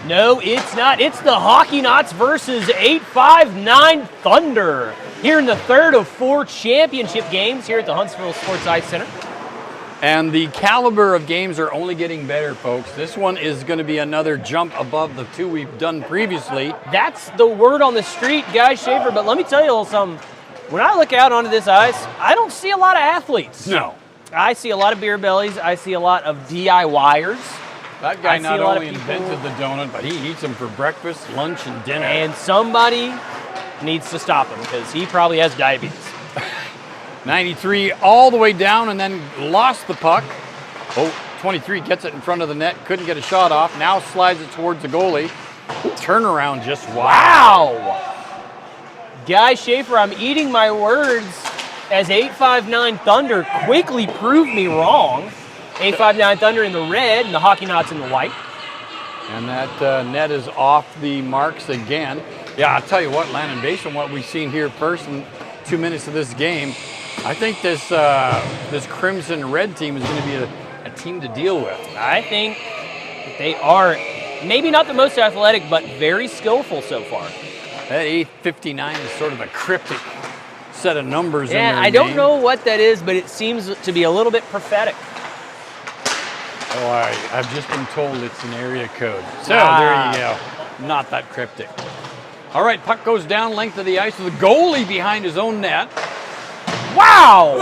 No, it's not. It's the Hockeynauts versus 859 Thunder here in the third of 4 championship games here at the Huntsville Sports Ice Center. And the caliber of games are only getting better, folks. This one is going to be another jump above the 2 we've done previously. That's the word on the street, Guy Schaefer. But let me tell you a little something. When I look out onto this ice, I don't see a lot of athletes. No. I see a lot of beer bellies. I see a lot of DIYers. That guy not only invented the donut, but he eats them for breakfast, lunch, and dinner. And somebody needs to stop him because he probably has diabetes. 93 all the way down and then lost the puck. Oh, 23 gets it in front of the net, couldn't get a shot off. Now slides it towards the goalie. Turnaround just wow. Guy Schaefer, I'm eating my words as 859 Thunder quickly proved me wrong. 859 Thunder in the red and the Hockeynauts in the white. And that net is off the marks again. Yeah, I'll tell you what, Landon, based on what we've seen here first in 2 minutes of this game, I think this this Crimson Red team is going to be a team to deal with. I think they are maybe not the most athletic, but very skillful so far. That 859 is sort of a cryptic set of numbers in there. Yeah, I don't know what that is, but it seems to be a little bit prophetic. Oh, I've just been told it's an area code. So there you go. Not that cryptic. All right, puck goes down length of the ice with the goalie behind his own net. Wow!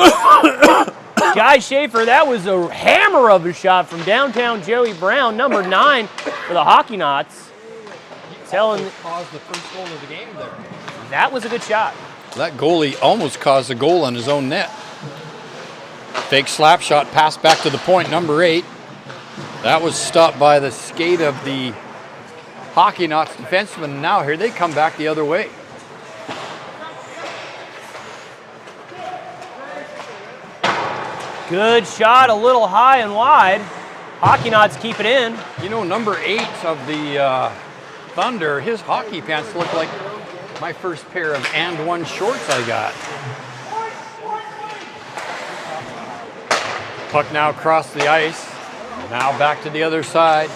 Guy Schaefer, that was a hammer of a shot from downtown Joey Brown, number 9 for the Hockeynauts. Caused the first goal of the game there. That was a good shot. That goalie almost caused a goal on his own net. Fake slap shot, pass back to the point, number 8. That was stopped by the skate of the Hockeynauts defenseman. Now here they come back the other way. Good shot, a little high and wide. Hockeynauts keep it in. You know, number 8 of the Thunder, his hockey pants look like my first pair of and one shorts I got. Puck now across the ice. Now back to the other side.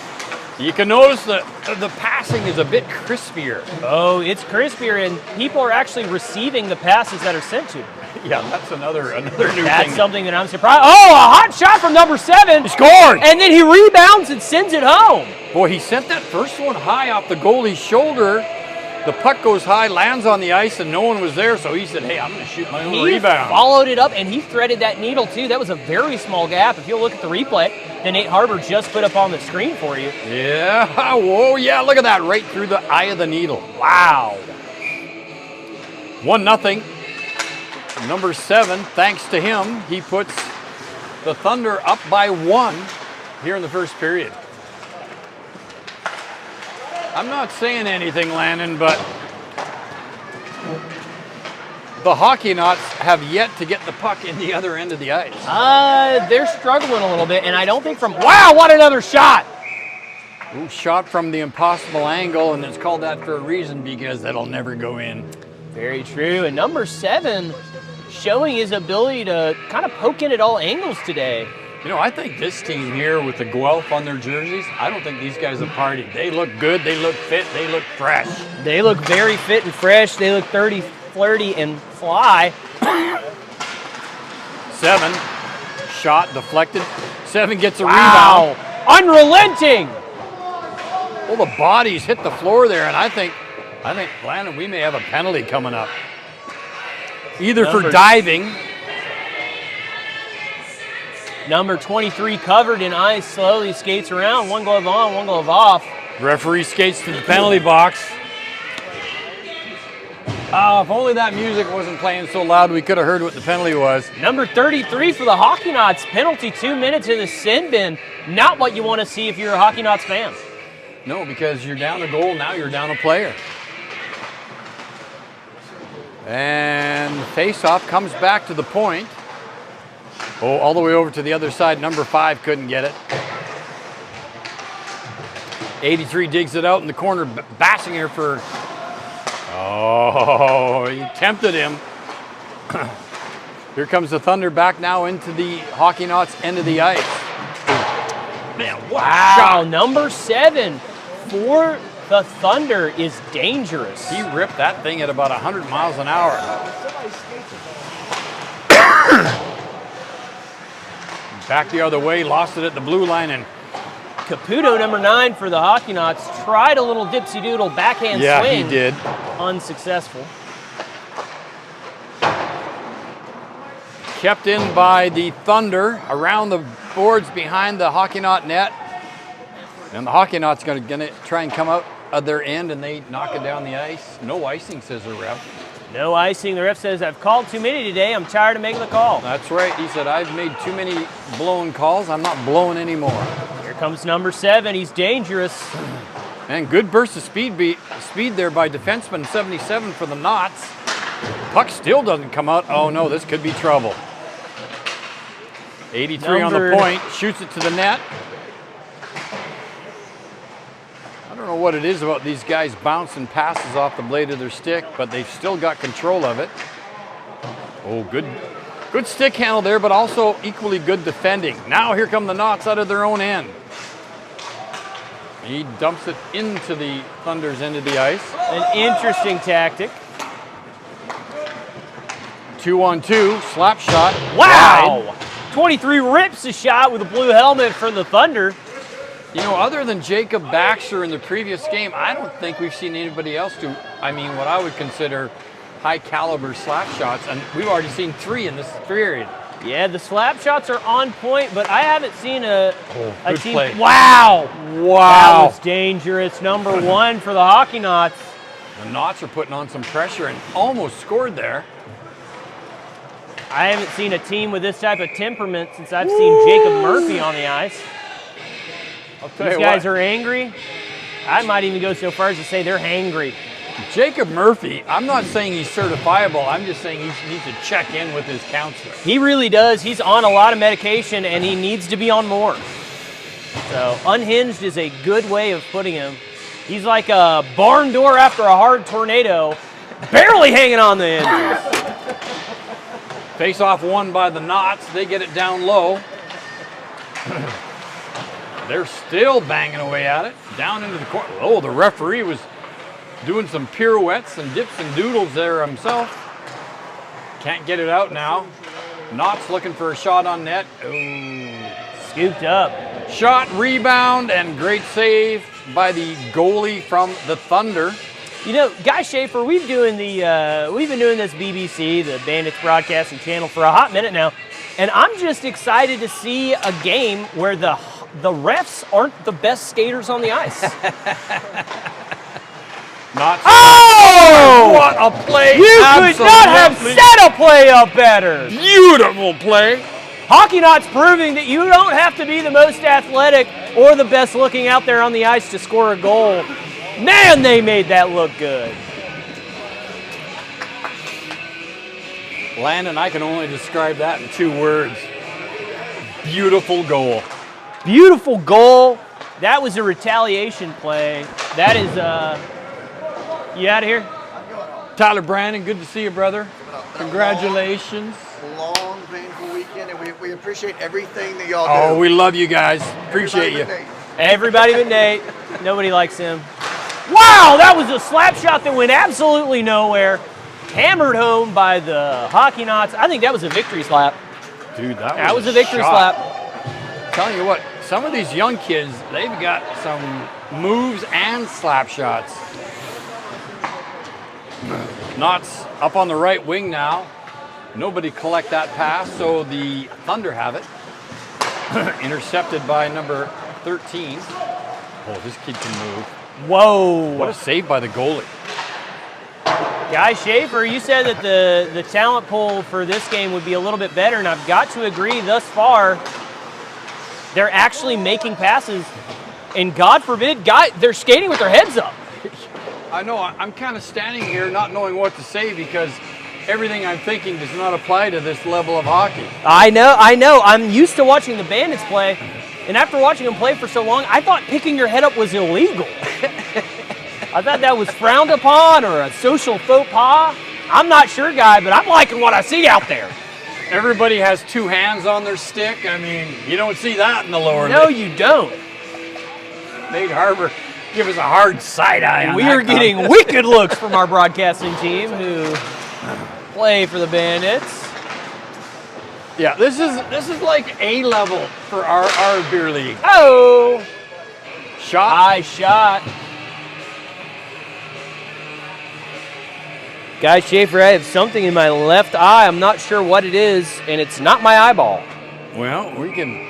You can notice that the passing is a bit crispier. Oh, it's crispier, and people are actually receiving the passes that are sent to them. Yeah, that's another new thing. That's something that I'm surprised. Oh, a hot shot from number 7. He scored! And then he rebounds and sends it home. Boy, he sent that first one high off the goalie's shoulder. The puck goes high, lands on the ice, and no one was there, so he said, hey, I'm going to shoot my own rebound. He followed it up, and he threaded that needle, too. That was a very small gap. If you'll look at the replay that Nate Harbour just put up on the screen for you. Yeah, whoa, yeah, look at that, right through the eye of the needle. Wow. 1-0. Number 7, thanks to him, he puts the Thunder up by 1 here in the first period. I'm not saying anything, Landon, but the Hockeynauts have yet to get the puck in the other end of the ice. They're struggling a little bit, and I don't think from... Wow, what another shot! Ooh, shot from the impossible angle, and it's called that for a reason, because that'll never go in. Very true, and number 7 showing his ability to kind of poke in at all angles today. You know, I think this team here with the Guelph on their jerseys, I don't think these guys have partied. They look good, they look fit, they look fresh. They look very fit and fresh. They look 30, flirty, and fly. 7, shot deflected. 7 gets a Wow. rebound. Unrelenting! Well, the bodies hit the floor there, and I think, Landon, we may have a penalty coming up. Either for diving. Number 23 covered in ice, slowly skates around. 1 glove on, 1 glove off. Referee skates to the penalty box. If only that music wasn't playing so loud we could have heard what the penalty was. Number 33 for the Hockeynauts, penalty 2 minutes in the sin bin. Not what you want to see if you're a Hockeynauts fan. No, because you're down a goal, now you're down a player. And face-off comes back to the point. Oh, all the way over to the other side. Number 5 couldn't get it. 83 digs it out in the corner. Bassinger for... Oh, he tempted him. Here comes the Thunder back now into the Hockeynauts end of the ice. Man, what a Wow, shot. number 7 for the Thunder is dangerous. He ripped that thing at about 100 miles an hour. Back the other way, lost it at the blue line, and Caputo, number 9 for the Hockeynauts, tried a little dipsy-doodle backhand swing. yeah, he did. Unsuccessful. Kept in by the Thunder around the boards behind the Hockeynauts net. And the Hockeynauts going to try and come out of their end, and they knock it down the ice. No icing, says the ref. No icing. The ref says, I've called too many today. I'm tired of making the call. That's right. He said, I've made too many blown calls. I'm not blowing anymore. Here comes number 7. He's dangerous. And good burst of speed there by defenseman 77 for the Knots. Puck still doesn't come out. Oh, no, this could be trouble. 83 on the point. Shoots it to the net. I don't know what it is about these guys bouncing passes off the blade of their stick, but they've still got control of it. Oh, good stick handle there, but also equally good defending. Now here come the Knots out of their own end. He dumps it into the Thunder's end of the ice. An interesting tactic. 2-on-2, slap shot. Wow! Wide. 23 rips a shot with a blue helmet for the Thunder. You know, other than Jacob Baxter in the previous game, I don't think we've seen anybody else do, what I would consider high caliber slap shots, and we've already seen 3 in this period. Yeah, the slap shots are on point, but I haven't seen a good team. play. Wow! Wow! That was dangerous. Number 1 for the Hockeynauts. The Knots are putting on some pressure and almost scored there. I haven't seen a team with this type of temperament since I've seen Jacob Murphy on the ice. These guys are angry. I might even go so far as to say they're hangry. Jacob Murphy, I'm not saying he's certifiable. I'm just saying he needs to check in with his counselor. He really does. He's on a lot of medication, and he needs to be on more. So unhinged is a good way of putting him. He's like a barn door after a hard tornado, barely hanging on the end. Face-off won by the Knots. They get it down low. They're still banging away at it. Down into the corner. Oh, the referee was doing some pirouettes and dips and doodles there himself. Can't get it out now. Knots looking for a shot on net. Ooh. Scooped up. Shot, rebound, and great save by the goalie from the Thunder. You know, Guy Schaefer, we've been doing this BBC, the Bandits broadcasting channel, for a hot minute now, and I'm just excited to see a game where the refs aren't the best skaters on the ice. Knots. Oh! What a play! You could not have set a play up better. Beautiful play. Hockeynauts proving that you don't have to be the most athletic or the best looking out there on the ice to score a goal. Man, they made that look good. Landon, I can only describe that in 2 words. Beautiful goal. Beautiful goal. That was a retaliation play. That is, you out of here? Tyler Brandon, good to see you, brother. Congratulations. Long, painful weekend, and we appreciate everything that y'all do. Oh, we love you guys. Appreciate you. Everybody but Nate. Nobody likes him. Wow, that was a slap shot that went absolutely nowhere. Hammered home by the Hockeynauts. I think that was a victory slap. Dude, that was a victory shot. slap. Telling you what, some of these young kids, they've got some moves and slap shots. Knots up on the right wing now. Nobody collect that pass, so the Thunder have it. Intercepted by number 13. Oh, this kid can move. Whoa. What a save by the goalie. Guy Schaefer, you said that the talent pool for this game would be a little bit better, and I've got to agree thus far, they're actually making passes, and God forbid, they're skating with their heads up. I know, I'm kind of standing here not knowing what to say because everything I'm thinking does not apply to this level of hockey. I know. I'm used to watching the Bandits play, and after watching them play for so long, I thought picking your head up was illegal. I thought that was frowned upon or a social faux pas. I'm not sure, Guy, but I'm liking what I see out there. Everybody has 2 hands on their stick. I mean, you don't see that in the lower No, league. you don't. Nate Harbor Give us a hard side eye on We that are getting wicked looks from our broadcasting team who play for the Bandits. Yeah, this is like A level for our beer league. Oh! Shot. High shot. Guy Schaefer, I have something in my left eye. I'm not sure what it is, and it's not my eyeball. Well, we can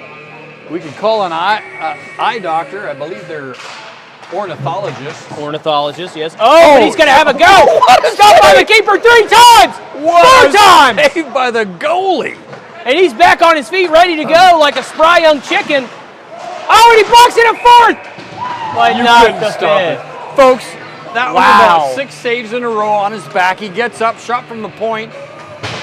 call an eye doctor. I believe they're ornithologists. Ornithologist, yes. Oh, but he's going to have a go. Stopped by the keeper 3 times. 4 times. Saved by the goalie. And he's back on his feet, ready to go like a spry young chicken. Oh, and he blocks it at 4th. But You not couldn't the stop 5th. it. Folks, that was Wow. about 6 saves in a row on his back. He gets up, shot from the point,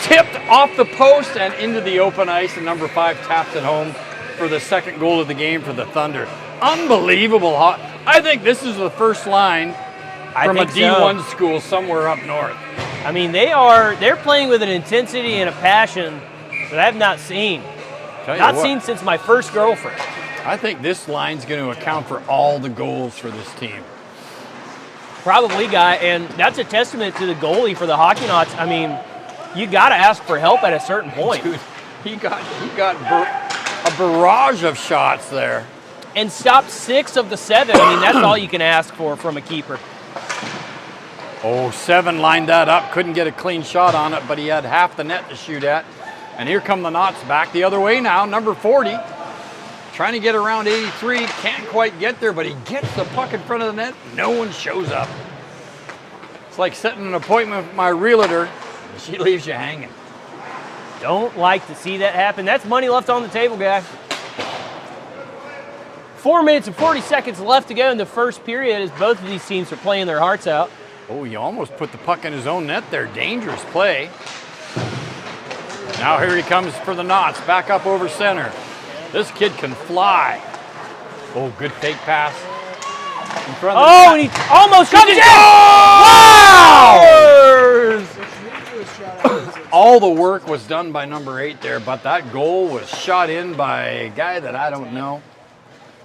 tipped off the post and into the open ice, and number 5 tapped it home for the second goal of the game for the Thunder. Unbelievable. I think this is the first line from a D1 school somewhere up north. I mean, they're playing with an intensity and a passion that I have not seen. Not seen since my first girlfriend. I think this line's going to account for all the goals for this team. Probably, Guy, and that's a testament to the goalie for the Hockeynauts. I mean, you got to ask for help at a certain point. Dude, he got a barrage of shots there. And stopped 6 of the 7. I mean, that's all you can ask for from a keeper. Oh, 7 lined that up. Couldn't get a clean shot on it, but he had half the net to shoot at. And here come the Knots back the other way now. Number 40, trying to get around 83. Can't quite get there, but he gets the puck in front of the net. No one shows up. It's like setting an appointment with my realtor. She leaves you hanging. Don't like to see that happen. That's money left on the table, Guy. 4 minutes and 40 seconds left to go in the first period as both of these teams are playing their hearts out. Oh, he almost put the puck in his own net there. Dangerous play. Now here he comes for the Knots. Back up over center. This kid can fly. Oh, good fake pass. In front of the net. And he almost comes in! Wow! All the work was done by number 8 there, but that goal was shot in by a guy that I don't know.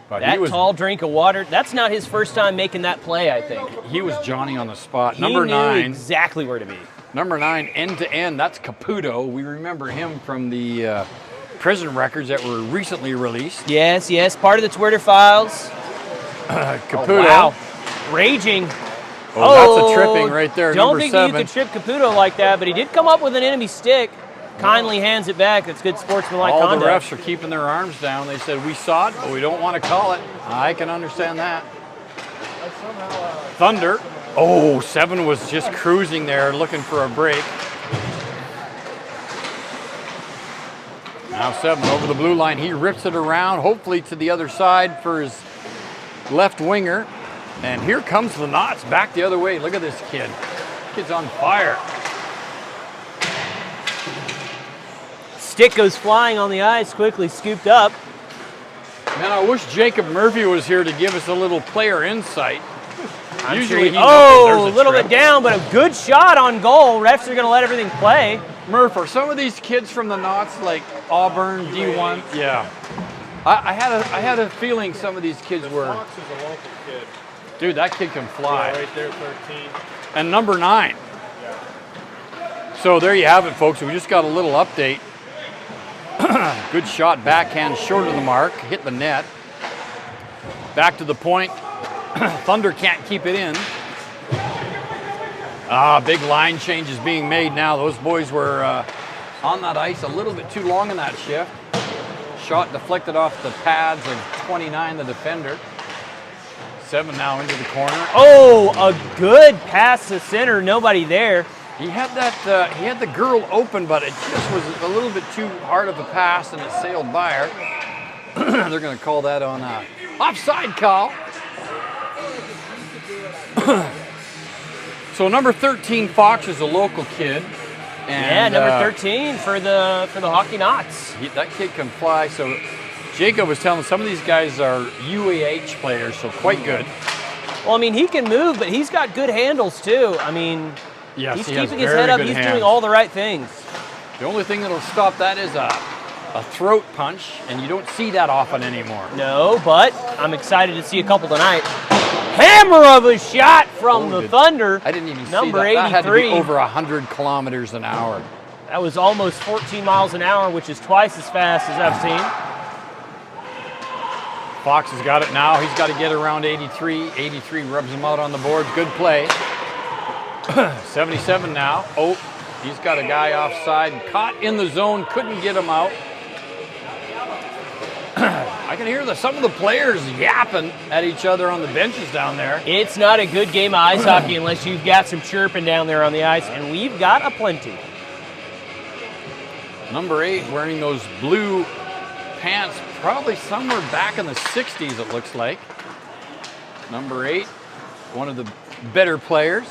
But That tall drink of water, that's not his first time making that play, I think. He was Johnny on the spot. He Number knew 9. exactly where to be. Number 9, end to end. That's Caputo. We remember him from the prison records that were recently released. Yes, part of the Twitter files. Caputo. Oh, wow. Raging. Oh, that's a tripping right there. Don't Number think 7. you could trip Caputo like that, but he did come up with an enemy stick. Kindly hands it back. That's good sportsmanlike All conduct. the refs are keeping their arms down. They said, we saw it, but we don't want to call it. I can understand that. Thunder. Oh, 7 was just cruising there, looking for a break. Now 7 over the blue line. He rips it around, hopefully to the other side for his left winger. And here comes the Knots back the other way. Look at this kid. Kid's on fire. Stick goes flying on the ice, quickly scooped up. Man, I wish Jacob Murphy was here to give us a little player insight. Usually he a knows little there's bit down, but a good shot on goal. Refs are going to let everything play. Murph, are some of these kids from the Knots like Auburn, D1? Yeah. I had a feeling some of these kids were. Fox is a local kid. Dude, that kid can fly. Yeah, right there, 13. And number 9. So there you have it, folks. We just got a little update. Good shot, backhand, short of the mark, hit the net. Back to the point. Thunder can't keep it in. Big line change is being made now. Those boys were on that ice a little bit too long in that shift. Shot deflected off the pads of 29, the defender. 7 now into the corner. Oh, a good pass to center. Nobody there. He had that. He had the girl open, but it just was a little bit too hard of a pass, and it sailed by her. They're going to call that on offside call. So number 13, Fox, is a local kid. And, number 13 for the Hockeynauts. That kid can fly. So Jacob was telling some of these guys are UAH players, so quite good. Well, I mean, he can move, but he's got good handles too. I mean, yes, he's he has keeping his very head up. good He's hands. doing all the right things. The only thing that'll stop that is a throat punch, and you don't see that often anymore. No, but I'm excited to see a couple tonight. Hammer of a shot from the Thunder. I didn't even number see that. 83. That had to be over 100 kilometers an hour. That was almost 14 miles an hour, which is twice as fast as I've seen. Fox has got it now. He's got to get around 83. 83 rubs him out on the boards. Good play. 77 now. Oh, he's got a guy offside. Caught in the zone. Couldn't get him out. I can hear some of the players yapping at each other on the benches down there. It's not a good game of ice hockey unless you've got some chirping down there on the ice, and we've got a plenty. Number 8 wearing those blue pants, probably somewhere back in the 60s it looks like. Number 8, one of the better players.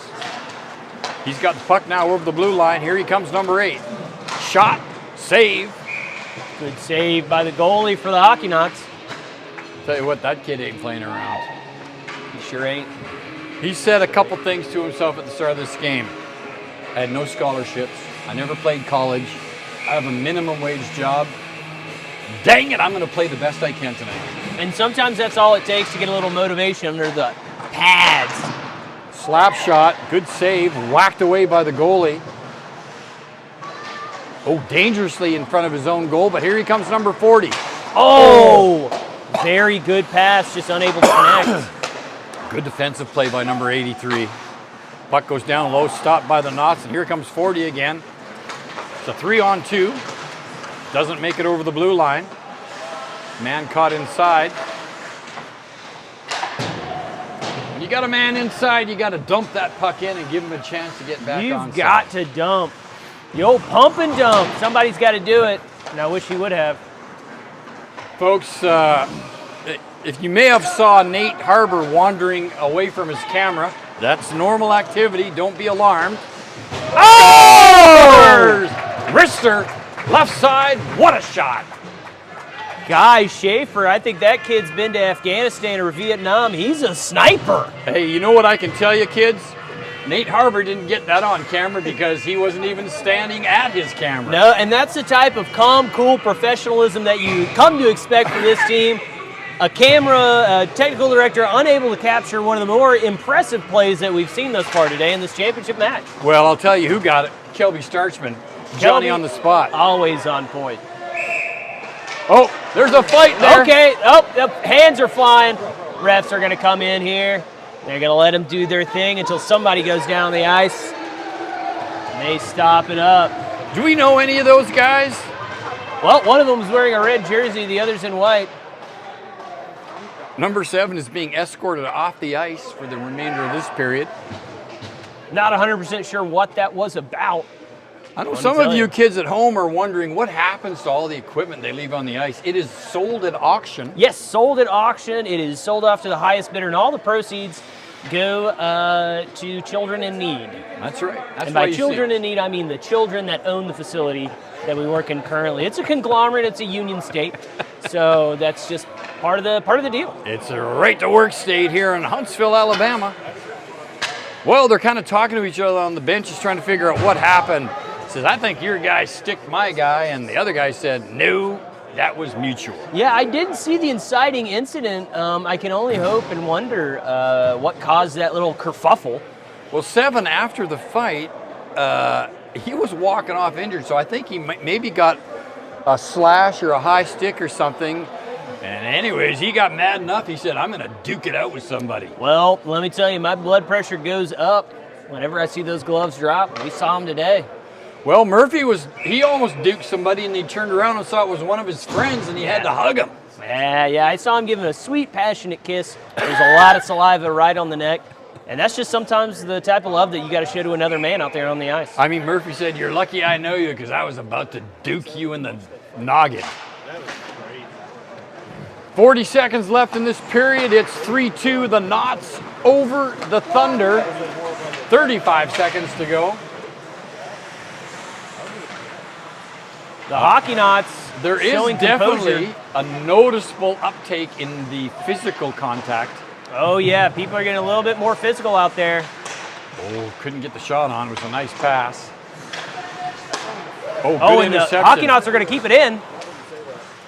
He's got the puck now over the blue line. Here he comes, number 8. Shot, save. Good save by the goalie for the Hockeynauts. Tell you what, that kid ain't playing around. He sure ain't. He said a couple things to himself at the start of this game. I had no scholarships. I never played college. I have a minimum wage job. Dang it, I'm going to play the best I can tonight. And sometimes that's all it takes to get a little motivation under the pads. Slap shot, good save, whacked away by the goalie. Oh, dangerously in front of his own goal, but here he comes, number 40. Oh, very good pass, just unable to connect. Good defensive play by number 83. Puck goes down low, stopped by the Knots, and here comes 40 again. It's a 3-on-2. Doesn't make it over the blue line. Man caught inside. When you got a man inside, you got to dump that puck in and give him a chance to get back on. You've got to dump. The old pump and dump. Somebody's got to do it, and I wish he would have. Folks, if you may have saw Nate Harbour wandering away from his camera, that's normal activity. Don't be alarmed. Oh! Wrister, left side. What a shot. Guy Schaefer, I think that kid's been to Afghanistan or Vietnam. He's a sniper. Hey, you know what I can tell you, kids? Nate Harbour didn't get that on camera because he wasn't even standing at his camera. No, and that's the type of calm, cool professionalism that you come to expect from this team. A technical director unable to capture one of the more impressive plays that we've seen thus far today in this championship match. Well, I'll tell you who got it. Kelby Starchman. Johnny on the spot. Always on point. Oh, there's a fight there. Okay, the hands are flying. Refs are going to come in here. They're going to let them do their thing until somebody goes down on the ice. And they stop it up. Do we know any of those guys? Well, one of them is wearing a red jersey, the other's in white. Number 7 is being escorted off the ice for the remainder of this period. Not 100% sure what that was about. I know some of you kids at home are wondering what happens to all the equipment they leave on the ice. It is sold at auction. Yes, sold at auction. It is sold off to the highest bidder, and all the proceeds go to children in need. That's right. And by children in need, I mean the children that own the facility that we work in currently. It's a conglomerate. It's a union state. So that's just part of the deal. It's a right-to-work state here in Huntsville, Alabama. Well, they're kind of talking to each other on the benches, trying to figure out what happened. Says, I think your guy sticked my guy, and the other guy said, no, that was mutual. Yeah, I didn't see the inciting incident. I can only hope and wonder what caused that little kerfuffle. Well, 7, after the fight, he was walking off injured, so I think he maybe got a slash or a high stick or something. And anyways, he got mad enough, he said, I'm going to duke it out with somebody. Well, let me tell you, my blood pressure goes up whenever I see those gloves drop. We saw him today. Well, Murphy he almost duked somebody, and he turned around and saw it was one of his friends, and he had to hug him. Yeah, I saw him give him a sweet, passionate kiss. There's a lot of saliva right on the neck. And that's just sometimes the type of love that you got to show to another man out there on the ice. I mean, Murphy said, you're lucky I know you because I was about to duke you in the noggin. 40 seconds left in this period. It's 3-2, the Knots over the Thunder. 35 seconds to go. The Hockeynauts There is showing definitely composure. a noticeable uptake in the physical contact. Oh, yeah, people are getting a little bit more physical out there. Oh, couldn't get the shot on. It was a nice pass. Oh, good Oh, and the interception. Hockeynauts are going to keep it in.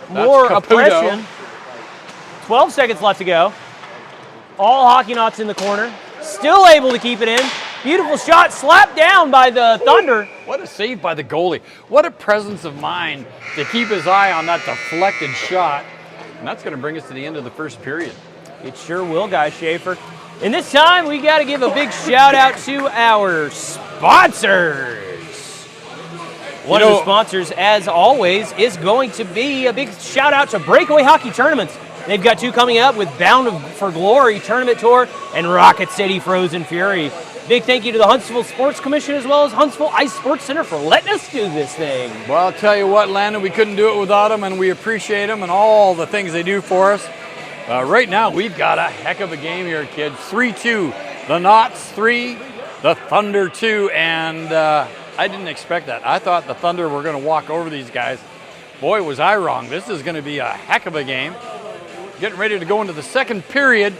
More Caputo. oppression. 12 seconds left to go. All Hockeynauts in the corner. Still able to keep it in. Beautiful shot, slapped down by the Thunder. What a save by the goalie. What a presence of mind to keep his eye on that deflected shot. And that's going to bring us to the end of the first period. It sure will, guys, Schaefer. And this time, we got to give a big shout out to our sponsors. One of the sponsors, as always, is going to be a big shout out to Breakaway Hockey Tournaments. They've got 2 coming up with Bound for Glory Tournament Tour and Rocket City Frozen Fury. Big thank you to the Huntsville Sports Commission as well as Huntsville Ice Sports Center for letting us do this thing. Well, I'll tell you what, Landon, we couldn't do it without them, and we appreciate them and all the things they do for us. Right now, we've got a heck of a game here, kids. 3-2, the Knots 3, the Thunder 2, and I didn't expect that. I thought the Thunder were going to walk over these guys. Boy, was I wrong. This is going to be a heck of a game. Getting ready to go into the second period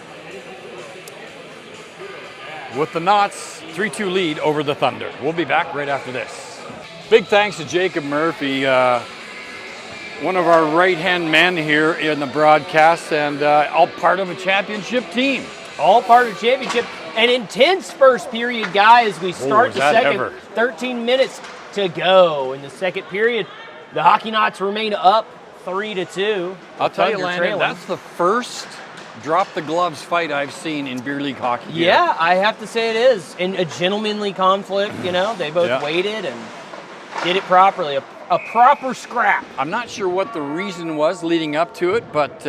with the Knots 3-2 lead over the Thunder. We'll be back right after this. Big thanks to Jacob Murphy, one of our right-hand men here in the broadcast, and all part of a championship team. All part of the championship. An intense first period, guys. We start the second. 13 minutes to go in the second period. The Hockeynauts remain up 3-2. I'll tell you, Landon, that's the first drop-the-gloves fight I've seen in beer league hockey. Yeah, I have to say it is. In a gentlemanly conflict, you know, they both waited and did it properly. A proper scrap. I'm not sure what the reason was leading up to it, but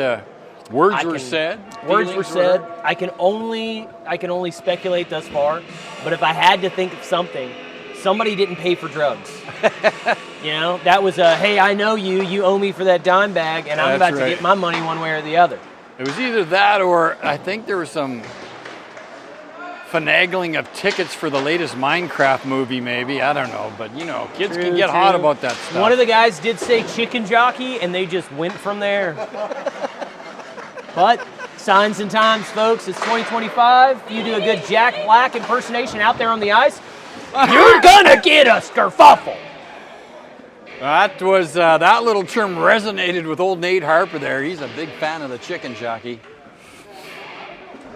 words were said. Words were said. I can only speculate thus far, but if I had to think of something, somebody didn't pay for drugs. You know, that was a, hey, I know you owe me for that dime bag, and I'm about to get my money one way or the other. It was either that or I think there was some finagling of tickets for the latest Minecraft movie, maybe. I don't know, but you know, kids can get hot about that stuff. One of the guys did say chicken jockey, and they just went from there. But signs and times, folks. It's 2025. If you do a good Jack Black impersonation out there on the ice, you're gonna get a skerfuffle. That was that little term resonated with old Nate Harper there. He's a big fan of the chicken jockey.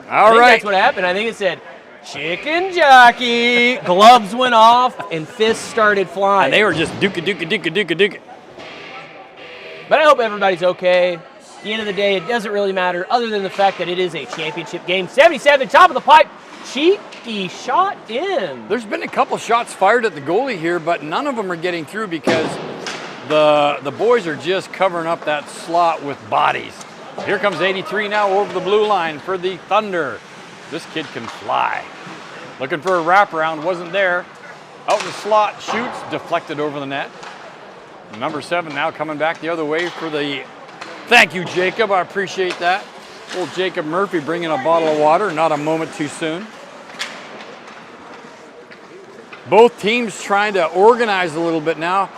All right, that's what happened. I think it said chicken jockey. Gloves went off and fists started flying. And they were just duka. But I hope everybody's okay. At the end of the day, it doesn't really matter other than the fact that it is a championship game. 77, top of the pipe. Cheeky shot in. There's been a couple shots fired at the goalie here, but none of them are getting through because the boys are just covering up that slot with bodies. Here comes 83 now over the blue line for the Thunder. This kid can fly. Looking for a wraparound, wasn't there. Out in the slot, shoots, deflected over the net. Number 7 now coming back the other way for the... Thank you, Jacob, I appreciate that. Old Jacob Murphy bringing a bottle of water, not a moment too soon. Both teams trying to organize a little bit now.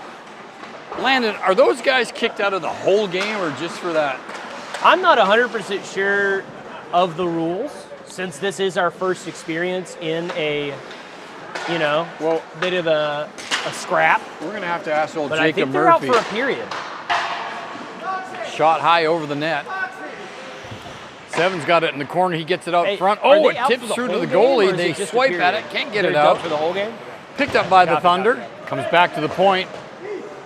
Landon, are those guys kicked out of the whole game or just for that? I'm not 100% sure of the rules since this is our first experience in a, you know, bit of a scrap. We're going to have to ask old but Jacob Murphy. I think they're out for a period. Shot high over the net. Seven's got it in the corner. He gets it out front. Oh, it tips through to the goalie. They swipe at it. Can't get it out. For the whole game? Picked up by the Thunder. Comes back to the point.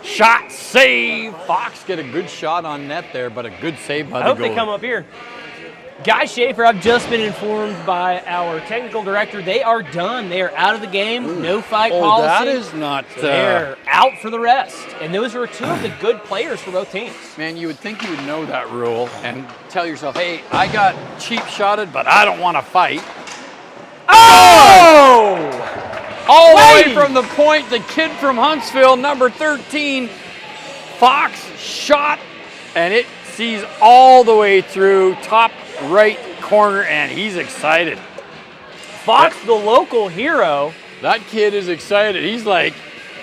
Shot, save. Fox get a good shot on net there, but a good save by the goalie. I hope they come up here. Guy Schaefer, I've just been informed by our technical director. They are done. They are out of the game. Ooh. No fight policy. That is not... So they're out for the rest. And those are 2 of the good players for both teams. Man, you would think you would know that rule and tell yourself, hey, I got cheap shotted, but I don't want to fight. Oh! All the way from the point, the kid from Huntsville, number 13, Fox shot, and it sees all the way through, top right corner, and he's excited. Fox, the local hero. That kid is excited. He's like,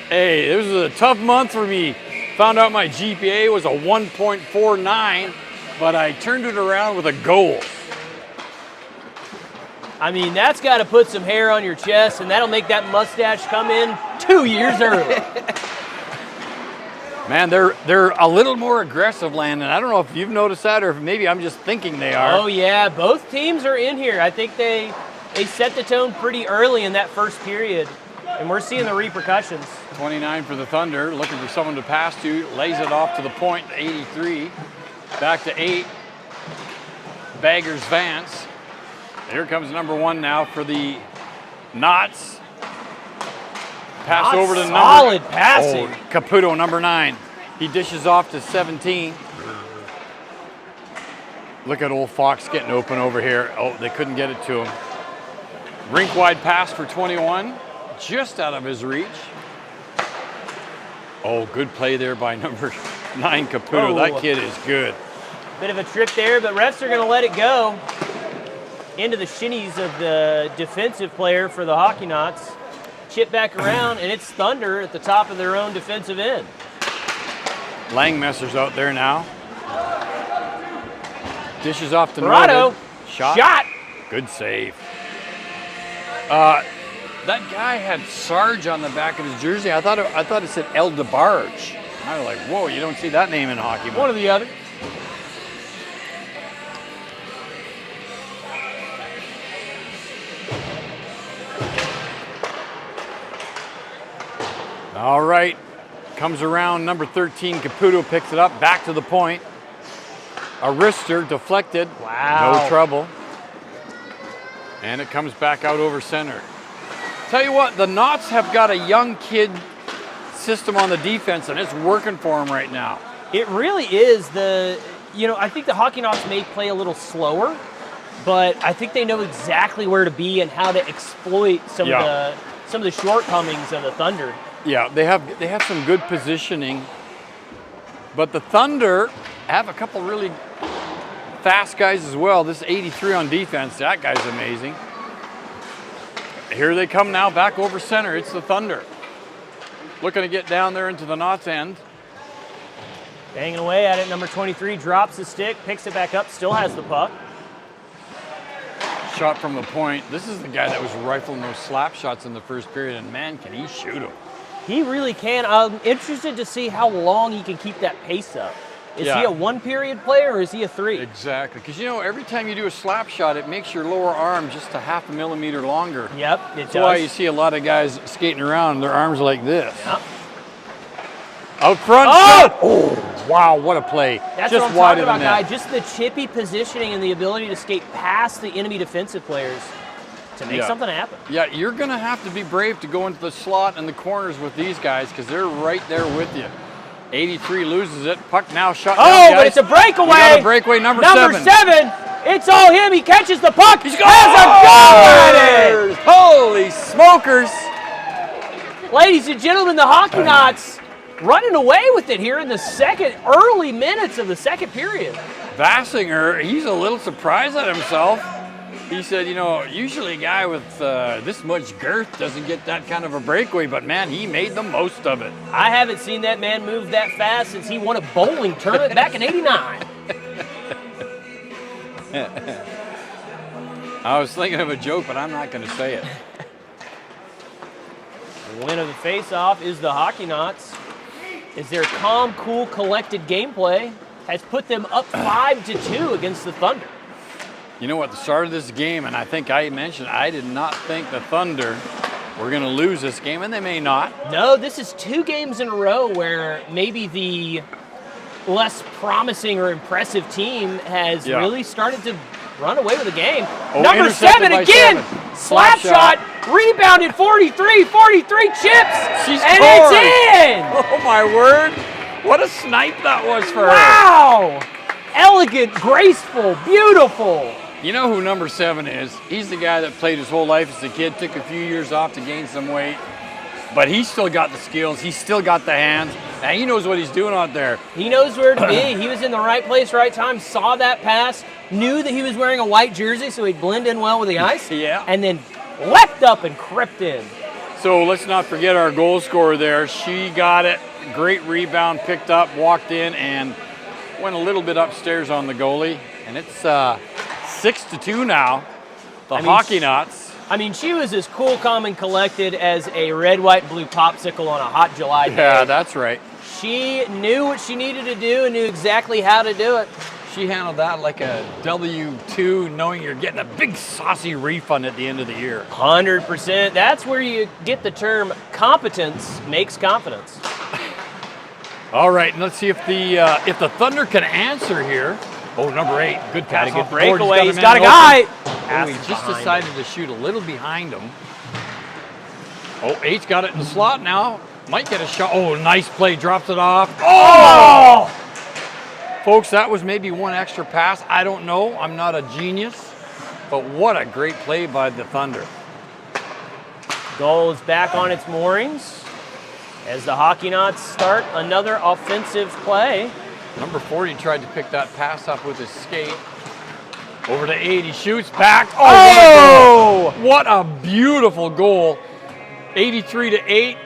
hey, this was a tough month for me. Found out my GPA was a 1.49, but I turned it around with a goal. I mean, that's got to put some hair on your chest, and that'll make that mustache come in 2 years early. Man, they're a little more aggressive, Landon. I don't know if you've noticed that, or if maybe I'm just thinking they are. Oh yeah, both teams are in here. I think they set the tone pretty early in that first period, and we're seeing the repercussions. 29 for the Thunder, looking for someone to pass to, lays it off to the point, 83. Back to 8. Baggers Vance. Here comes number 1 now for the Knots. Pass over to solid passing. Oh, Caputo, number 9. He dishes off to 17. Look at old Fox getting open over here. Oh, they couldn't get it to him. Rink wide pass for 21, just out of his reach. Oh, good play there by number 9, Caputo. Oh. That kid is good. Bit of a trip there, but refs are going to let it go. Into the shinnies of the defensive player for the Hockeynauts. Chip back around, and it's Thunder at the top of their own defensive end. Langmesser's out there now. Dishes off to Dorado. Shot. Good save. That guy had Sarge on the back of his jersey. I thought it said El DeBarge. I was like, whoa, you don't see that name in hockey. One or the other. All right, comes around, number 13, Caputo picks it up, back to the point. A wrister, deflected. Wow. No trouble. And it comes back out over center. Tell you what, the Knots have got a young kid system on the defense, and it's working for them right now. It really is. I think the Hockeynauts may play a little slower, but I think they know exactly where to be and how to exploit some of the shortcomings of the Thunder. Yeah, they have some good positioning, but the Thunder have a couple really fast guys as well. This 83 on defense, that guy's amazing. Here they come now, back over center. It's the Thunder. Looking to get down there into the Knots end. Banging away at it, number 23 drops the stick, picks it back up, still has the puck. Shot from the point. This is the guy that was rifling those slap shots in the first period, and man, can he shoot them. He really can. I'm interested to see how long he can keep that pace up. Is he a one-period player or is he a 3? Exactly, because every time you do a slap shot, it makes your lower arm just a half a millimeter longer. Yep, it does. That's why you see a lot of guys skating around, their arms like this. Yep. Out front. Oh! Oh, wow, what a play. That's just what I'm wide talking of the about, net. guy. Just the chippy positioning and the ability to skate past the enemy defensive players to make something happen. Yeah, you're going to have to be brave to go into the slot and the corners with these guys because they're right there with you. 83 loses it. Puck now shot down, guys. But it's a breakaway. We got a breakaway, number 7. 7. It's all him. He catches the puck. He's has a goal at it. Holy smokers. Ladies and gentlemen, the Hockeynauts running away with it here in the early minutes of the second period. Vassinger, he's a little surprised at himself. He said, usually a guy with this much girth doesn't get that kind of a breakaway, but man, he made the most of it. I haven't seen that man move that fast since he won a bowling tournament back in '89. I was thinking of a joke, but I'm not going to say it. The win of the face-off is the Hockeynauts. Is their calm, cool, collected gameplay has put them up 5-2 against the Thunder. You know what, the start of this game, and I think I mentioned, I did not think the Thunder were going to lose this game, and they may not. No, this is 2 games in a row where maybe the less promising or impressive team has really started to run away with the game. Oh, Number 7 again, slap shot, rebounded 43 chips, and it's in! Oh my word, what a snipe that was for her. Wow! Elegant, graceful, beautiful. You know who number 7 is? He's the guy that played his whole life as a kid, took a few years off to gain some weight, but he's still got the skills, he's still got the hands, and he knows what he's doing out there. He knows where to be. He was in the right place, right time, saw that pass, knew that he was wearing a white jersey so he'd blend in well with the ice, and then leapt up and crept in. So let's not forget our goal scorer there. She got it, great rebound, picked up, walked in, and went a little bit upstairs on the goalie, and it's 6-2 now. The Hockeynauts. I mean, she was as cool, calm, and collected as a red, white, and blue popsicle on a hot July day. Yeah, that's right. She knew what she needed to do and knew exactly how to do it. She handled that like a W-2, knowing you're getting a big saucy refund at the end of the year. 100%. That's where you get the term competence makes confidence. All right, and let's see if the Thunder can answer here. Oh, number 8, good pass. Got a good off the board. breakaway. He's man got a open. guy. Oh, he just decided to shoot a little behind him. Oh, 8's got it in the slot now. Might get a shot. Oh, nice play. Drops it off. Oh! Folks, that was maybe one extra pass. I don't know. I'm not a genius. But what a great play by the Thunder. Goal is back on its moorings as the Hockeynauts start another offensive play. Number 40 tried to pick that pass up with his skate. Over to 8, he shoots back. Oh! What a beautiful goal. 83 to 8.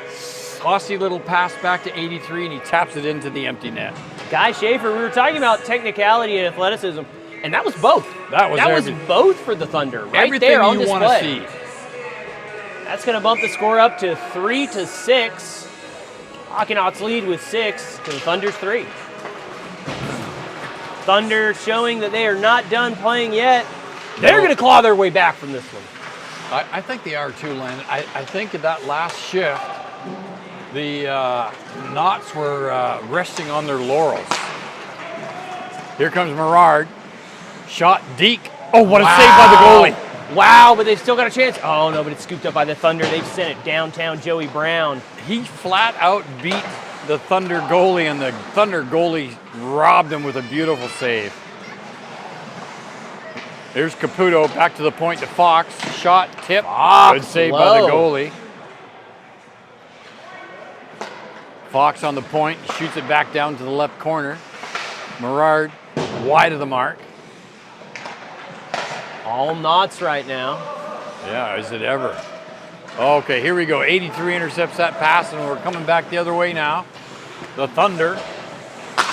Saucy little pass back to 83, and he taps it into the empty net. Guy Schaefer, we were talking about technicality and athleticism, and that was both. That was both for the Thunder, right everything there on you display. want to see. That's going to bump the score up to 3-6. Hockeynauts lead with 6 to the Thunder's 3. Thunder showing that they are not done playing yet. They're going to claw their way back from this one. I think they are too, Landon. I think at that last shift, the Knots were resting on their laurels. Here comes Merard. Shot Deke. Oh, what a save by the goalie. Wow, but they've still got a chance. Oh, no, but it's scooped up by the Thunder. They've sent it downtown Joey Brown. He flat out beat the Thunder goalie, and the Thunder goalie robbed him with a beautiful save. Here's Caputo back to the point to Fox. Shot, tip. Good save by the goalie. Fox on the point, shoots it back down to the left corner. Merard wide of the mark. All Knots right now. Yeah, is it ever? Okay, here we go. 83 intercepts that pass, and we're coming back the other way now. The Thunder.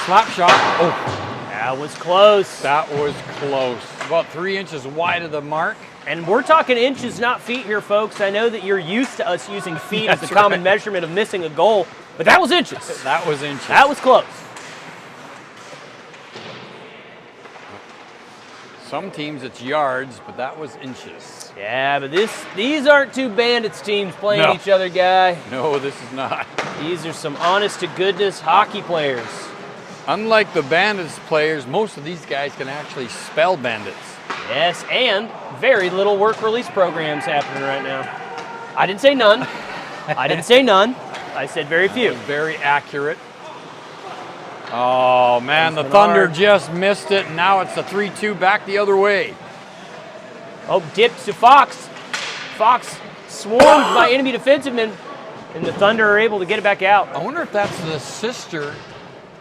Slap shot. Oh, that was close. that was close. About 3 inches wide of the mark. And we're talking inches, not feet here, folks. I know that you're used to us using feet as the common measurement of missing a goal, but that was inches. That was inches. That was close. Some teams it's yards, but that was inches. Yeah, but these aren't two Bandits teams playing each other, guy. No, this is not. These are some honest-to-goodness hockey players. Unlike the Bandits players, most of these guys can actually spell Bandits. Yes, and very little work release programs happening right now. I didn't say none. I didn't say none. I said very few. Very accurate. Oh, man, the Thunder just missed it, and now it's a 3-2 back the other way. Oh, dipped to Fox. Fox swarmed by enemy defensemen, and the Thunder are able to get it back out. I wonder if that's the sister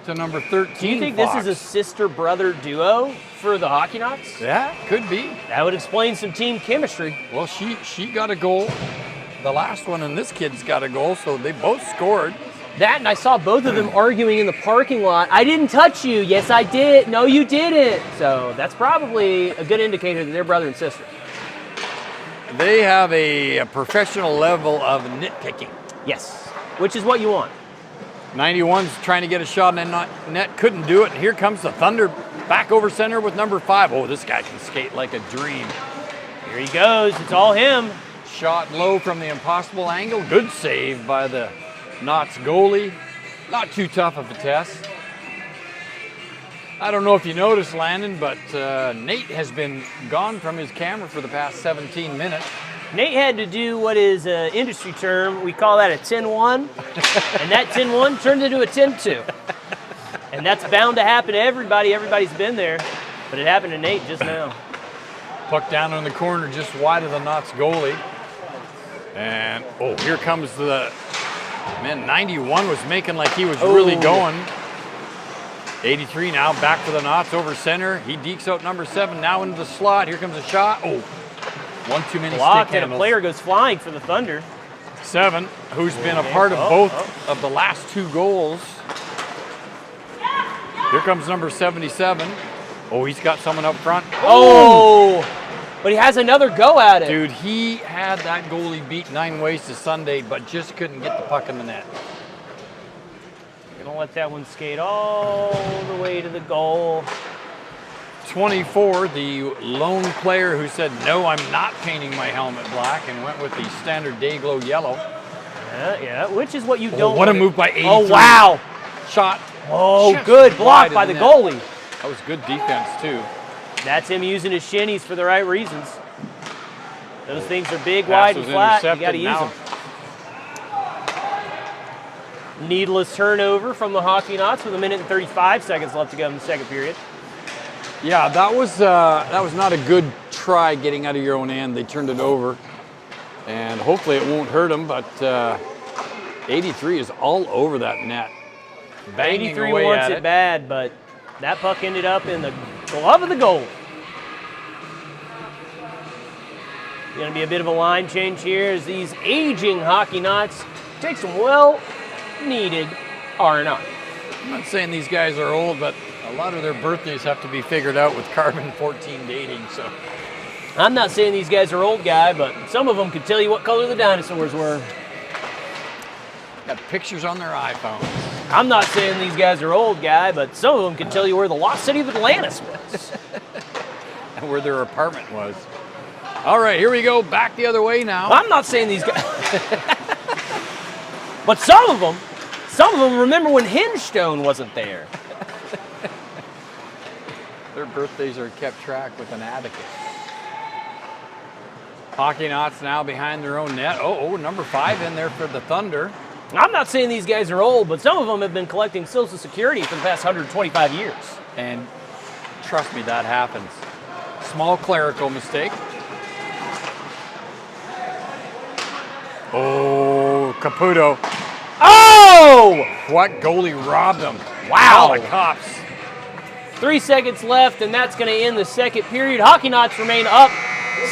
to number 13, Do you think Fox. this is a sister-brother duo for the Hockeynauts? Yeah, could be. That would explain some team chemistry. Well, she got a goal. The last one, and this kid's got a goal, so they both scored. That, and I saw both of them arguing in the parking lot. I didn't touch you. Yes, I did. No, you didn't. So that's probably a good indicator that they're brother and sister. They have a professional level of nitpicking. Yes, which is what you want. 91's trying to get a shot in net, couldn't do it. Here comes the Thunder back over center with number 5. Oh, this guy can skate like a dream. Here he goes. It's all him. Shot low from the impossible angle. Good save by the Knots goalie. Not too tough of a test. I don't know if you noticed, Landon, but Nate has been gone from his camera for the past 17 minutes. Nate had to do what is an industry term. We call that a 10-1. And that 10-1 turned into a 10-2. And that's bound to happen to everybody. Everybody's been there. But it happened to Nate just now. Puck down in the corner just wide of the Knots goalie. And, oh, here comes the... Man, 91 was making like he was really going. 83 now back for the Knots over center. He dekes out number 7 now into the slot. Here comes a shot. Oh, one too many blocked, stick and a handles. player goes flying for the Thunder. 7, who's been a part of both of the last 2 goals. Here comes number 77. Oh, he's got someone up front. Oh! But he has another go at it. Dude, he had that goalie beat 9 ways to Sunday, but just couldn't get the puck in the net. Gonna let that one skate all the way to the goal. 24, the lone player who said, no, I'm not painting my helmet black, and went with the standard Dayglow yellow. Yeah, which is what you don't What a want. move by 83. Oh, wow. Shot. Oh, just good block wide by of the net. goalie. That was good defense, too. That's him using his shinnies for the right reasons. Those things are big, Pass wide, and was flat. You intercepted got to use now. them. Needless turnover from the Hockeynauts with 1 minute and 35 seconds left to go in the second period. Yeah, that was not a good try getting out of your own end. They turned it over, and hopefully it won't hurt them, but 83 is all over that net. Banging 83 away wants at it bad, but that puck ended up in the glove of the goal. Going to be a bit of a line change here as these aging Hockeynauts take some well-needed R&R. I'm not saying these guys are old, but a lot of their birthdays have to be figured out with carbon-14 dating, so. I'm not saying these guys are old, guy, but some of them could tell you what color the dinosaurs were. Got pictures on their iPhones. I'm not saying these guys are old, guy, but some of them could tell you where the lost city of Atlantis was. And where their apartment was. All right, here we go, back the other way now. I'm not saying these guys. But some of them remember when Hingestone wasn't there. Their birthdays are kept track with an abacus. Hockeynauts now behind their own net. Oh, number 5 in there for the Thunder. I'm not saying these guys are old, but some of them have been collecting Social Security for the past 125 years. And trust me, that happens. Small clerical mistake. Oh, Caputo. Oh! What goalie robbed him? Wow. Oh, the cops. 3 seconds left, and that's going to end the second period. Hockeynauts remain up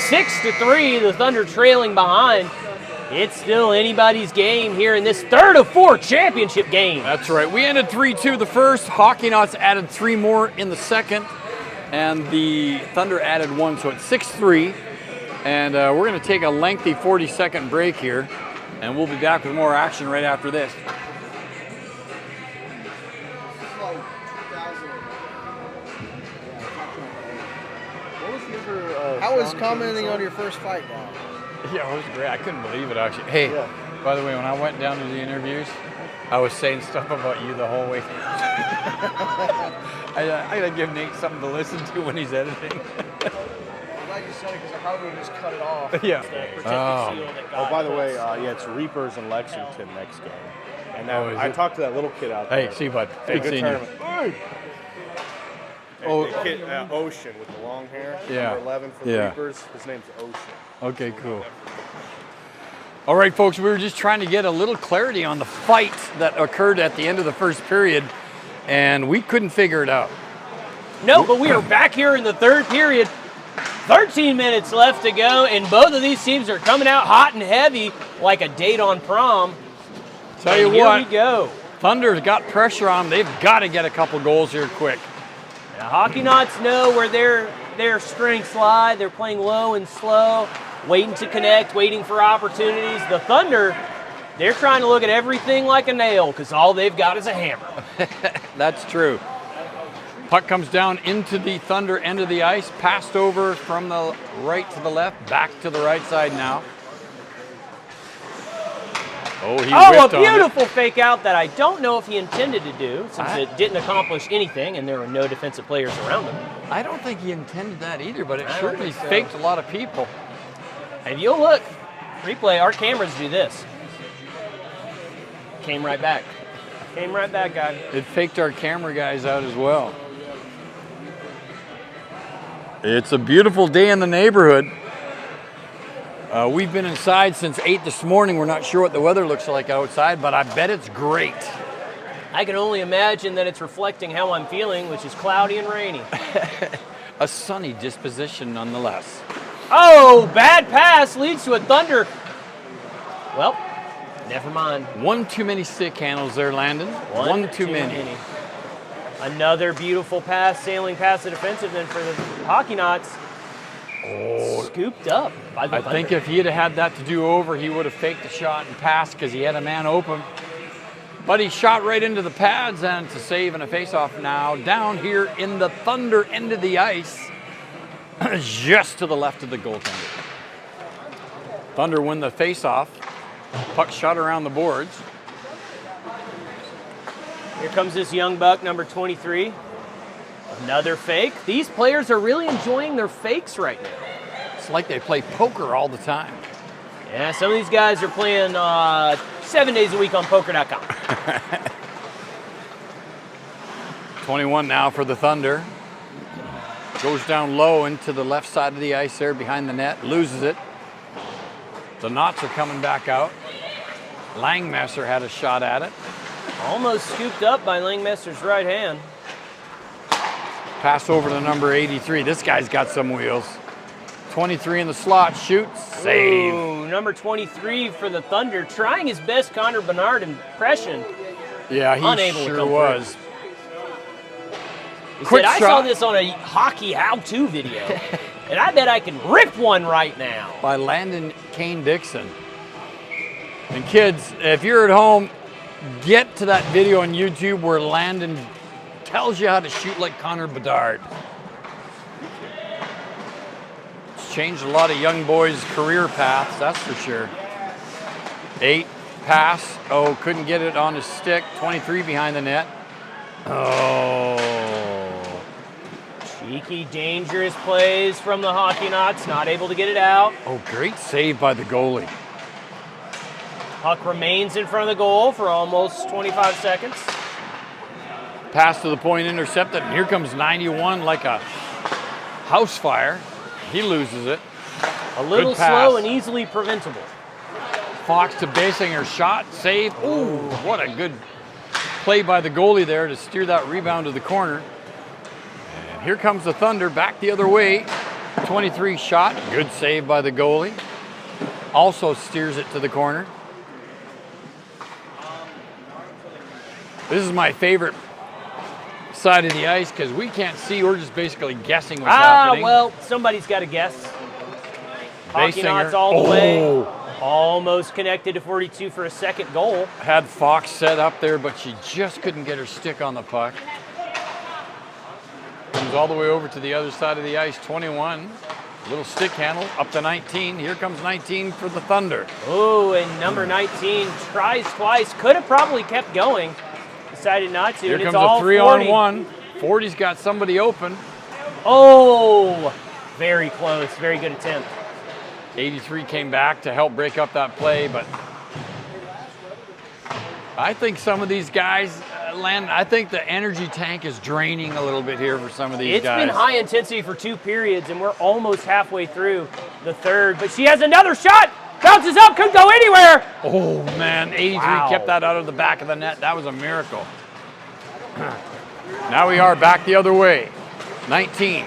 6-3. The Thunder trailing behind. It's still anybody's game here in this third of 4 championship game. That's right. We ended 3-2 the first. Hockeynauts added 3 more in the second, and the Thunder added 1, so it's 6-3. And we're going to take a lengthy 40-second break here, and we'll be back with more action right after this. How was commenting on your first fight, guy? Yeah, it was great. I couldn't believe it, actually. Hey, by the way, when I went down to the interviews, I was saying stuff about you the whole way. I got to give Nate something to listen to when he's editing. I'm glad you said it because I probably would have just cut it off. Yeah. Oh, by the way, yeah, it's Reapers and Lexington next game. And now is I it? talked to that little kid out there. Hey, see, bud. Hey, Good good seeing you. tournament. Hey. Oh. The kid, Ocean with the long hair. Yeah. Number 11 for the Yeah. Reapers. His name's Ocean. Okay, cool. All right, folks, we were just trying to get a little clarity on the fight that occurred at the end of the first period, and we couldn't figure it out. No, but we are back here in the third period. 13 minutes left to go, and both of these teams are coming out hot and heavy like a date on prom. Tell you And here what, we go. Thunder's got pressure on them. They've got to get a couple goals here quick. The Hockeynauts know where their strengths lie. They're playing low and slow, waiting to connect, waiting for opportunities. The Thunder, they're trying to look at everything like a nail because all they've got is a hammer. That's true. Puck comes down into the Thunder end of the ice, passed over from the right to the left, back to the right side now. Oh, he Oh, a whiffed on it. beautiful fake out that I don't know if he intended to do since it didn't accomplish anything and there were no defensive players around him. I don't think he intended that either, but it I don't certainly think so. faked a lot of people. And you'll look, replay, our cameras do this. Came right back. Came right back, guy. It faked our camera guys out as well. It's a beautiful day in the neighborhood. We've been inside since 8 this morning. We're not sure what the weather looks like outside, but I bet it's great. I can only imagine that it's reflecting how I'm feeling, which is cloudy and rainy. A sunny disposition nonetheless. Oh, bad pass leads to a Thunder. Well, never mind. One too many stick handles there, Landon. One too many. Another beautiful pass, sailing past the defensive end for the Hockeynauts. Scooped up by the I think if he'd have had that to do over, he would have faked the shot and passed because he had a man open. But he shot right into the pads, and it's a save and a face-off now down here in the Thunder end of the ice, just to the left of the goaltender. Thunder win the face-off. Puck shot around the boards. Here comes this young buck, number 23. Another fake. These players are really enjoying their fakes right now. It's like they play poker all the time. Yeah, some of these guys are playing 7 days a week on poker.com. 21 now for the Thunder. Goes down low into the left side of the ice there behind the net. Loses it. The Knots are coming back out. Langmesser had a shot at it. Almost scooped up by Langmesser's right hand. Pass over to number 83. This guy's got some wheels. 23 in the slot, shoots, save. Ooh, number 23 for the Thunder, trying his best Connor Bernard impression. Yeah, he Unable to sure come was. through. He Quick said, I saw shot. this on a hockey how-to video, and I bet I can rip one right now. By Landon Kane Dixon. And kids, if you're at home, get to that video on YouTube where Landon tells you how to shoot like Connor Bedard. It's changed a lot of young boys' career paths, that's for sure. 8, pass. Oh, couldn't get it on his stick. 23 behind the net. Oh. Cheeky, dangerous plays from the Hockeynauts, not able to get it out. Oh, great save by the goalie. Puck remains in front of the goal for almost 25 seconds. Pass to the point intercepted, and here comes 91 like a house fire. He loses it. A little Good pass. slow and easily preventable. Fox to Basinger, shot, save. Ooh, what a good play by the goalie there to steer that rebound to the corner. And here comes the Thunder back the other way. 23 shot, good save by the goalie. Also steers it to the corner. This is my favorite side of the ice because we can't see. We're just basically guessing what's happening. Well, somebody's got to guess. Basinger. Hockeynauts all the way. Almost connected to 42 for a second goal. Had Fox set up there, but she just couldn't get her stick on the puck. Comes all the way over to the other side of the ice. 21. Little stick handle up to 19. Here comes 19 for the Thunder. Oh, and number 19 tries twice. Could have probably kept going. Decided not to. Here and comes it's all a 3-on-1. 40. 40's got somebody open. Oh, very close. Very good attempt. 83 came back to help break up that play, but I think some of these guys, I think the energy tank is draining a little bit here for some of these guys. It's been high intensity for 2 periods, and we're almost halfway through the third. But she has another shot. Bounces up, couldn't go anywhere. Oh, man, 83 Wow. kept that out of the back of the net. That was a miracle. Now we are back the other way. 19.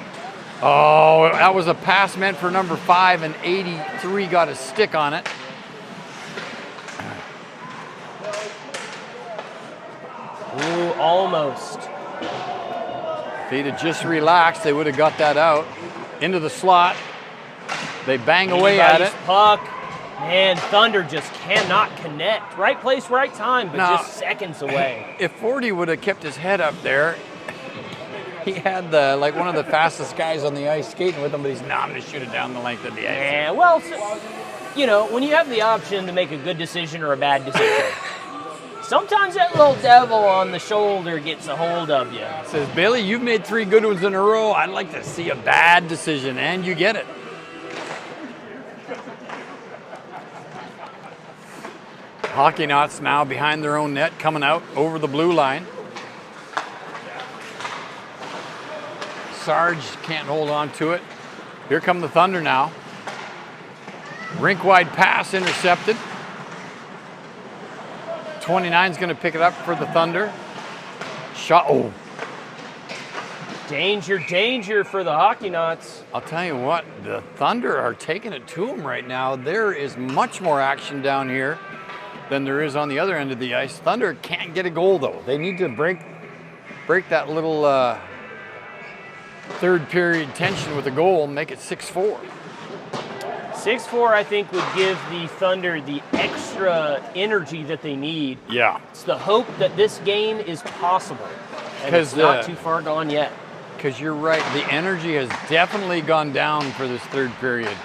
Oh, that was a pass meant for number 5, and 83 got a stick on it. Ooh, almost. If he'd have just relaxed, they would have got that out. Into the slot. They bang away at it. Anybody's puck. Man, Thunder just cannot connect. Right place, right time, but Now, just seconds away. If 40 would have kept his head up there, he had like one of the fastest guys on the ice skating with him, but he's not going to shoot it down the length of the ice. Yeah, well, you know, when you have the option to make a good decision or a bad decision, sometimes that little devil on the shoulder gets a hold of you. Says, Bailey, you've made 3 good ones in a row. I'd like to see a bad decision, and you get it. Hockeynauts now behind their own net, coming out over the blue line. Sarge can't hold on to it. Here come the Thunder now. Rink-wide pass intercepted. 29's going to pick it up for the Thunder. Shot, oh. Danger, danger for the Hockeynauts. I'll tell you what, the Thunder are taking it to them right now. There is much more action down here than there is on the other end of the ice. Thunder can't get a goal, though. They need to break that little third period tension with a goal and make it 6-4. 6-4, I think, would give the Thunder the extra energy that they need. Yeah. It's the hope that this game is possible. And it's not too far gone yet. Because you're right, the energy has definitely gone down for this third period.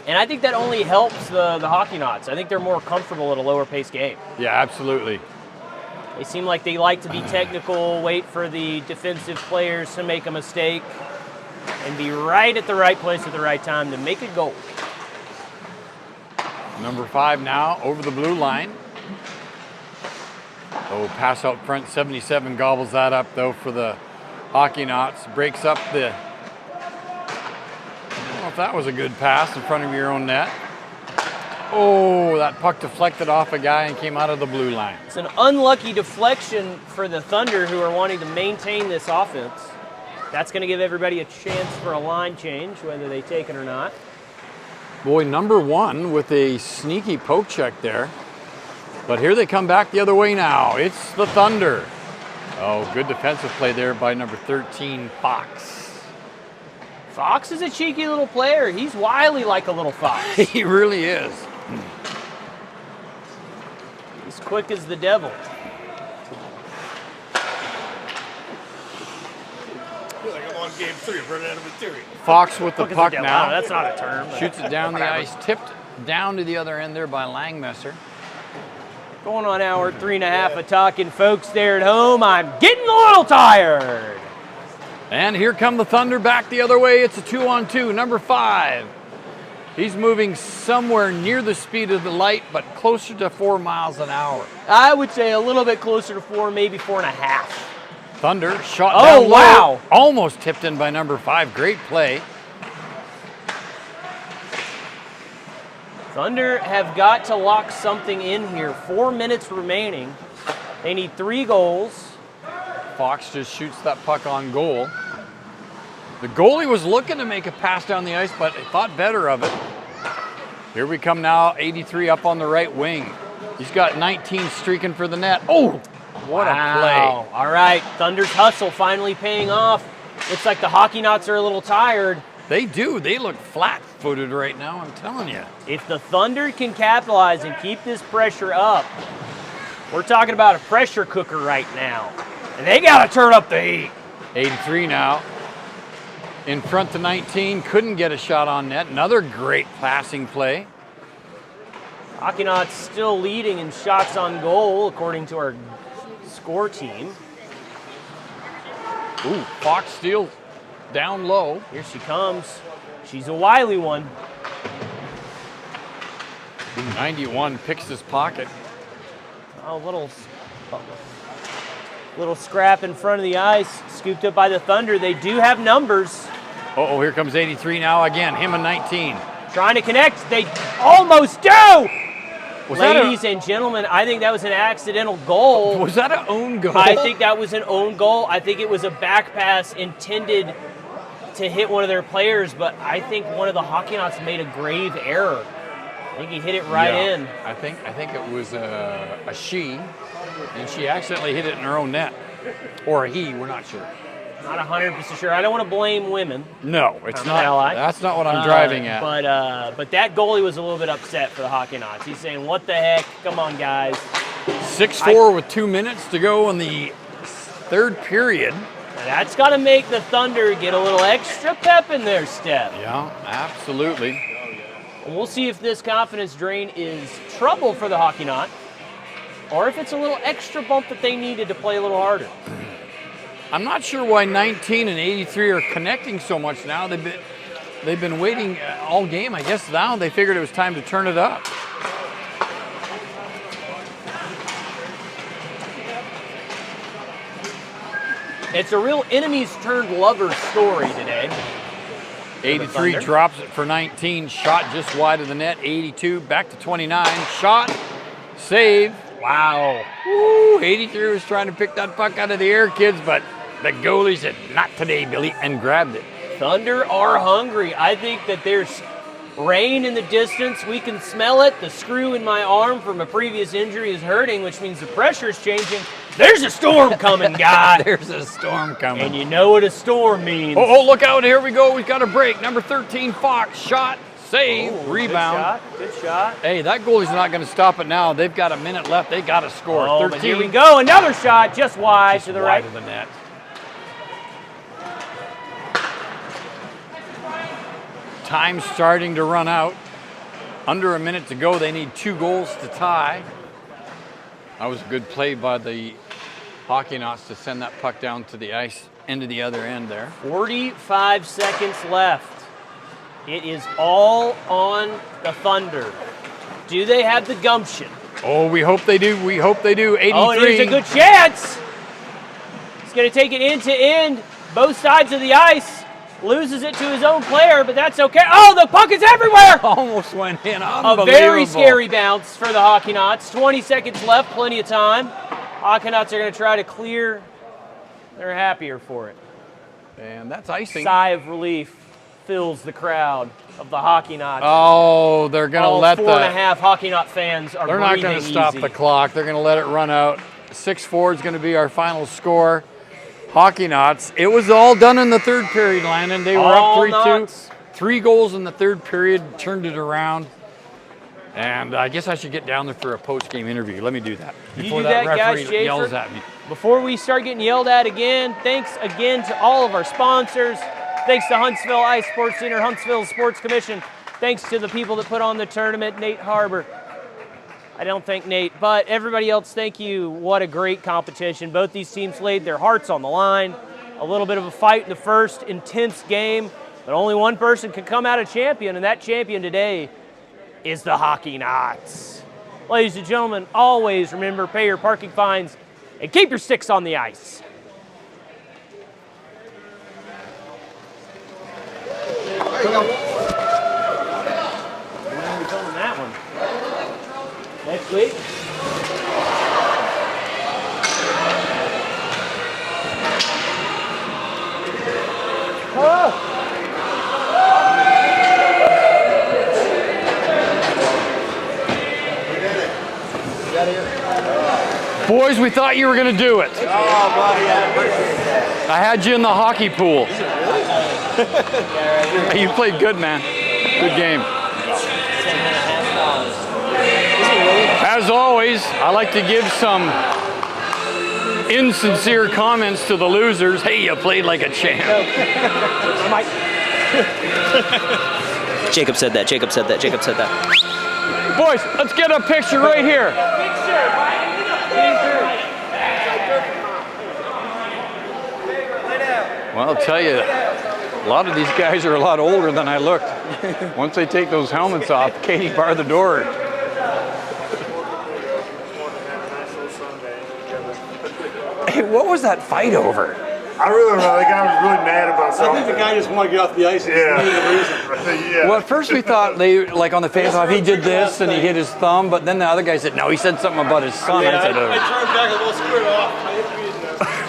And I think that only helps the Hockeynauts. I think they're more comfortable at a lower paced game. Yeah, absolutely. They seem like they like to be technical, wait for the defensive players to make a mistake, and be right at the right place at the right time to make a goal. Number 5 now over the blue line. Oh, pass out front. 77 gobbles that up though for the Hockeynauts. Breaks up the. I don't know if that was a good pass in front of your own net. Oh, that puck deflected off a guy and came out of the blue line. It's an unlucky deflection for the Thunder, who are wanting to maintain this offense. That's going to give everybody a chance for a line change, whether they take it or not. Boy, number 1 with a sneaky poke check there. But here they come back the other way now. It's the Thunder. Oh, good defensive play there by number 13, Fox. Fox is a cheeky little player. He's wily like a little fox. He really is. He's quick as the devil. Game 3, running out of material. Fox with the Quick as puck devil. now. That's not a term. Shoots it down the ice, tipped down to the other end there by Langmesser. Going on hour 3.5 of talking, folks there at home. I'm getting a little tired. And here come the Thunder back the other way. It's a 2-on-2, number 5. He's moving somewhere near the speed of the light, but closer to 4 miles an hour. I would say a little bit closer to 4, maybe 4.5. Thunder shot down low. Wow. Almost tipped in by number 5. Great play. Thunder have got to lock something in here. 4 minutes remaining. They need 3 goals. Fox just shoots that puck on goal. The goalie was looking to make a pass down the ice, but thought better of it. Here we come now, 83 up on the right wing. He's got 19 streaking for the net. Oh, what a play. All right, Thunder's hustle finally paying off. Looks like the Hockeynauts are a little tired. They do. They look flat-footed right now, I'm telling you. If the Thunder can capitalize and keep this pressure up, we're talking about a pressure cooker right now. And they got to turn up the heat. 83 now. In front to 19, couldn't get a shot on net. Another great passing play. Hockeynauts still leading in shots on goal, according to our score team. Ooh, Fox steals down low. Here she comes. She's a wily one. 91 picks his pocket. Oh, little scrap in front of the ice, scooped up by the Thunder. They do have numbers. Uh-oh, here comes 83 now again. Him and 19. Trying to connect. They almost do! Was Ladies and gentlemen, I think that was an accidental goal. Was that an own goal? I think that was an own goal. I think it was a back pass intended to hit one of their players, but I think one of the Hockeynauts made a grave error. I think he hit it right in. I think it was a she, and she accidentally hit it in her own net. Or a he, we're not sure. Not 100% sure. I don't want to blame women. No, it's I'm not. an ally. That's not what I'm driving at. But that goalie was a little bit upset for the Hockeynauts. He's saying, "What the heck? Come on, guys." 6-4 with 2 minutes to go in the third period. That's got to make the Thunder get a little extra pep in their step. Yeah, absolutely. And we'll see if this confidence drain is trouble for the Hockeynauts, or if it's a little extra bump that they needed to play a little harder. I'm not sure why 19 and 83 are connecting so much now. They've been waiting all game. I guess now they figured it was time to turn it up. It's a real enemies turned lovers story today. 83 drops it for 19. Shot just wide of the net. 82 back to 29. Shot, save. Wow. Woo, 83 was trying to pick that puck out of the air, kids, but the goalie said, "Not today, Billy," and grabbed it. Thunder are hungry. I think that there's Rain in the distance. We can smell it. The screw in my arm from a previous injury is hurting, which means the pressure is changing. There's a storm coming, guys. There's a storm coming. And you know what a storm means. Oh, look out. Here we go. We've got a break. Number 13, Fox. Shot, save, rebound. Good shot. Hey, that goalie's not going to stop it now. They've got a minute left. They got to score. Oh, 13. but here we go. Another shot just wide to the right. Of the net. Time's starting to run out. Under a minute to go. They need 2 goals to tie. That was a good play by the Hockeynauts to send that puck down to the ice, into the other end there. 45 seconds left. It is all on the Thunder. Do they have the gumption? Oh, we hope they do. We hope they do. 83. Oh, and here's a good chance. He's going to take it end to end, both sides of the ice. Loses it to his own player, but that's okay. Oh, the puck is everywhere! Almost went in. A very scary bounce for the Hockeynauts. 20 seconds left, plenty of time. Hockeynauts are going to try to clear. They're happier for it. And that's icing. Sigh of relief fills the crowd of the Hockeynauts. Oh, they're going to let 4.5 Hockeynauts fans are They're not going to stop the clock. They're going to let it run out. 6-4 is going to be our final score. Hockeynauts. It was all done in the third period, Landon. They were up 3-2. 3 goals in the third period, turned it around. And I guess I should get down there for a post-game interview. Let me do that. Before that referee yells at me. Before we start getting yelled at again, thanks again to all of our sponsors. Thanks to Huntsville Ice Sports Center, Huntsville Sports Commission. Thanks to the people that put on the tournament, Nate Harbor. I don't thank Nate, but everybody else, thank you. What a great competition. Both these teams laid their hearts on the line. A little bit of a fight in the first, intense game, but only one person can come out a champion, and that champion today is the Hockeynauts. Ladies and gentlemen, always remember, pay your parking fines and keep your sticks on the ice. There you go. When are we filming that one? Next week? Oh! Boys, we thought you were going to do it. Oh, buddy, I appreciate that. I had you in the hockey pool. Hey, you played good, man. Good game. As always, I like to give some insincere comments to the losers. Hey, you played like a champ. Jacob said that, Jacob said that, Jacob said that. Boys, let's get a picture right here. Well, I'll tell you, a lot of these guys are a lot older than I looked. Once they take those helmets off, Katie bar the door. Hey, what was that fight over? I really don't know. The guy was really mad about something. I think the guy just wanted to get off the ice. Yeah. Yeah. Well, at first we thought they, like on the face-off, he did this and he hit his thumb, but then the other guy said, no, he said something about his son. I I said, turned back a little squared off. I didn't know.